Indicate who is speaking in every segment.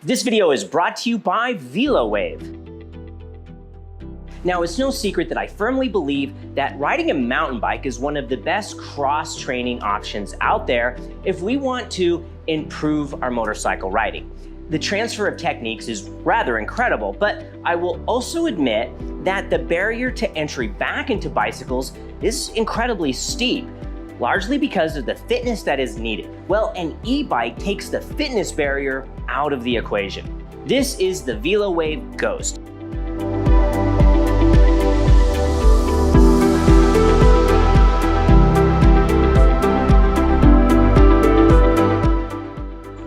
Speaker 1: This video is brought to you by VELOWAVE. Now, it's no secret that I firmly believe that riding a mountain bike is one of the best cross-training options out there if we want to improve our motorcycle riding. The transfer of techniques is rather incredible, but I will also admit that the barrier to entry back into bicycles is incredibly steep, largely because of the fitness that is needed. Well, an e-bike takes the fitness barrier out of the equation. This is the VELOWAVE Ghost.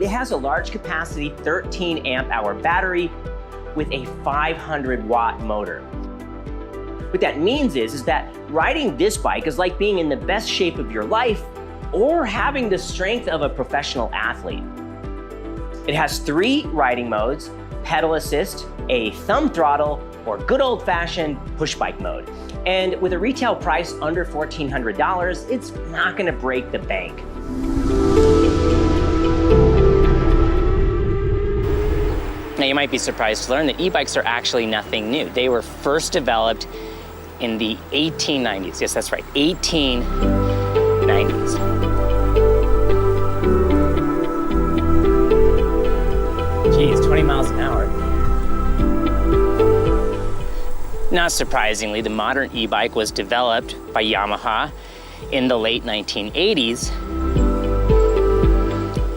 Speaker 1: It has a large capacity 13 amp hour battery with a 500 watt motor. What that means is that riding this bike is like being in the best shape of your life or having the strength of a professional athlete. It has 3 riding modes: pedal assist, a thumb throttle, or good old-fashioned push bike mode. And with a retail price under $1,400, it's not gonna break the bank. Now, you might be surprised to learn that e-bikes are actually nothing new. They were first developed in the 1890s. Yes, that's right, 1890s. Geez, 20 miles an hour. Not surprisingly, the modern e-bike was developed by Yamaha in the late 1980s.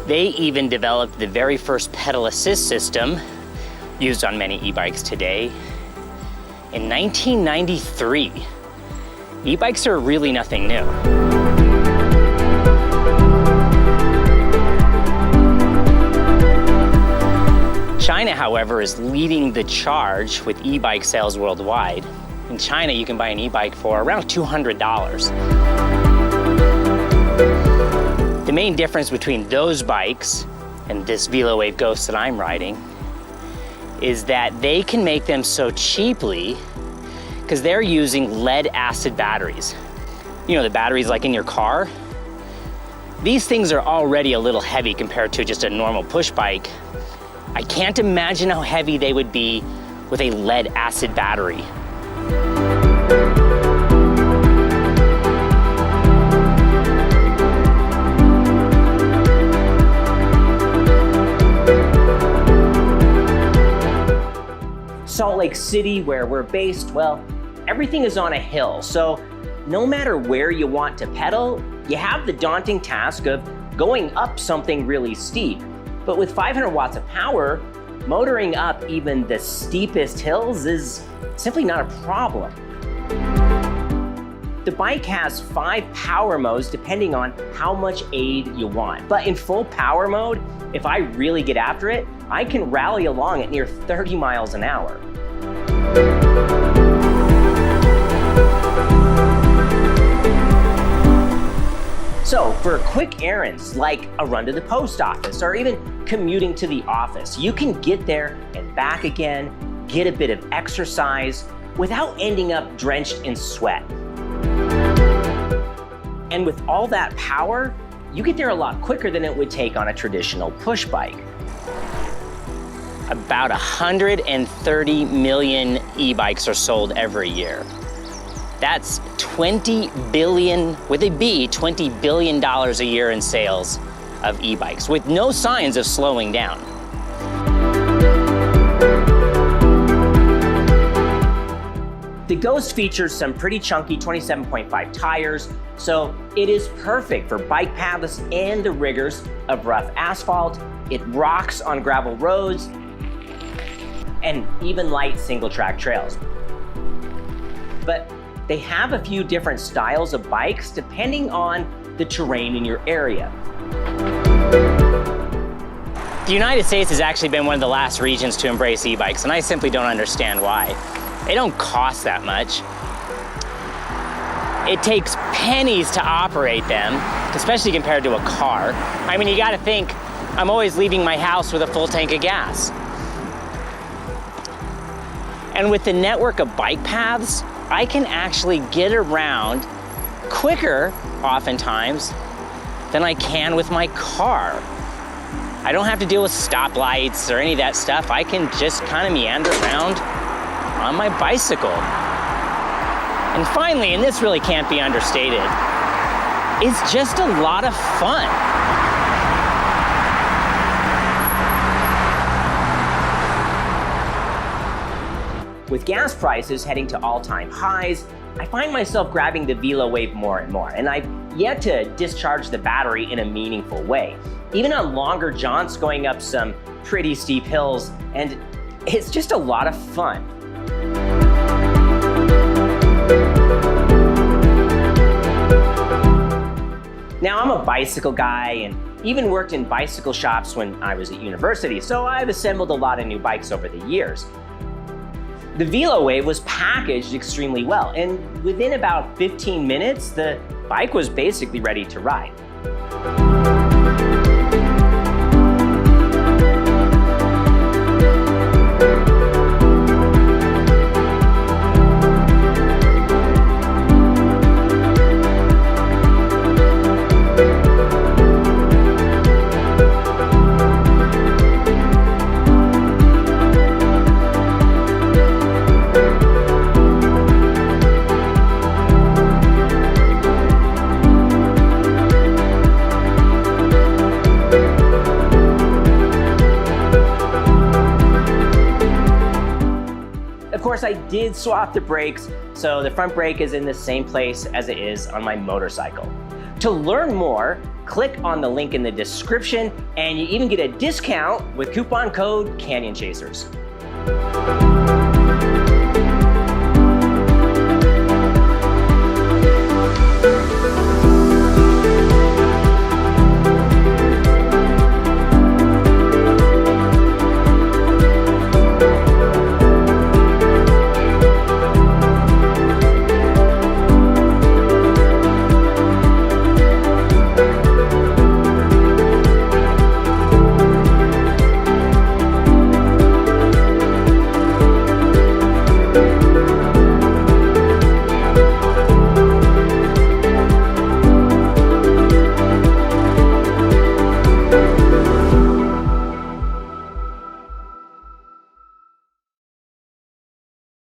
Speaker 1: They even developed the very first pedal assist system used on many e-bikes today in 1993. E-bikes are really nothing new. China, however, is leading the charge with e-bike sales worldwide. In China, you can buy an e-bike for around $200. The main difference between those bikes and this VELOWAVE Ghost that I'm riding is that they can make them so cheaply because they're using lead-acid batteries. You know, the batteries like in your car? These things are already a little heavy compared to just a normal push bike. I can't imagine how heavy they would be with a lead-acid battery. Salt Lake City, where we're based, well, everything is on a hill. So no matter where you want to pedal, you have the daunting task of going up something really steep. But with 500 watts of power, motoring up even the steepest hills is simply not a problem. The bike has 5 power modes depending on how much aid you want. But in full power mode, if I really get after it, I can rally along at near 30 miles an hour. So for quick errands like a run to the post office or even commuting to the office, you can get there and back again, get a bit of exercise without ending up drenched in sweat. And with all that power, you get there a lot quicker than it would take on a traditional push bike. About 130 million e-bikes are sold every year. That's 20 billion, with a B, $20 billion a year in sales of e-bikes, with no signs of slowing down. The Ghost features some pretty chunky 27.5 tires, so it is perfect for bike paths and the rigors of rough asphalt. It rocks on gravel roads and even light single-track trails. But they have a few different styles of bikes depending on the terrain in your area. The United States has actually been one of the last regions to embrace e-bikes, and I simply don't understand why. They don't cost that much. It takes pennies to operate them, especially compared to a car. I mean, you gotta think, I'm always leaving my house with a full tank of gas. And with the network of bike paths, I can actually get around quicker, oftentimes, than I can with my car. I don't have to deal with stoplights or any of that stuff. I can just kind of meander around on my bicycle. And finally, and this really can't be understated, it's just a lot of fun. With gas prices heading to all-time highs, I find myself grabbing the VELOWAVE more and more, and I've yet to discharge the battery in a meaningful way. Even on longer jaunts going up some pretty steep hills, and it's just a lot of fun. Now, I'm a bicycle guy and even worked in bicycle shops when I was at university, so I've assembled a lot of new bikes over the years. The VELOWAVE was packaged extremely well, and within about 15 minutes, the bike was basically ready to ride. Of course, I did swap the brakes, so the front brake is in the same place as it is on my motorcycle. To learn more, click on the link in the description, and you even get a discount with coupon code CanyonChasers.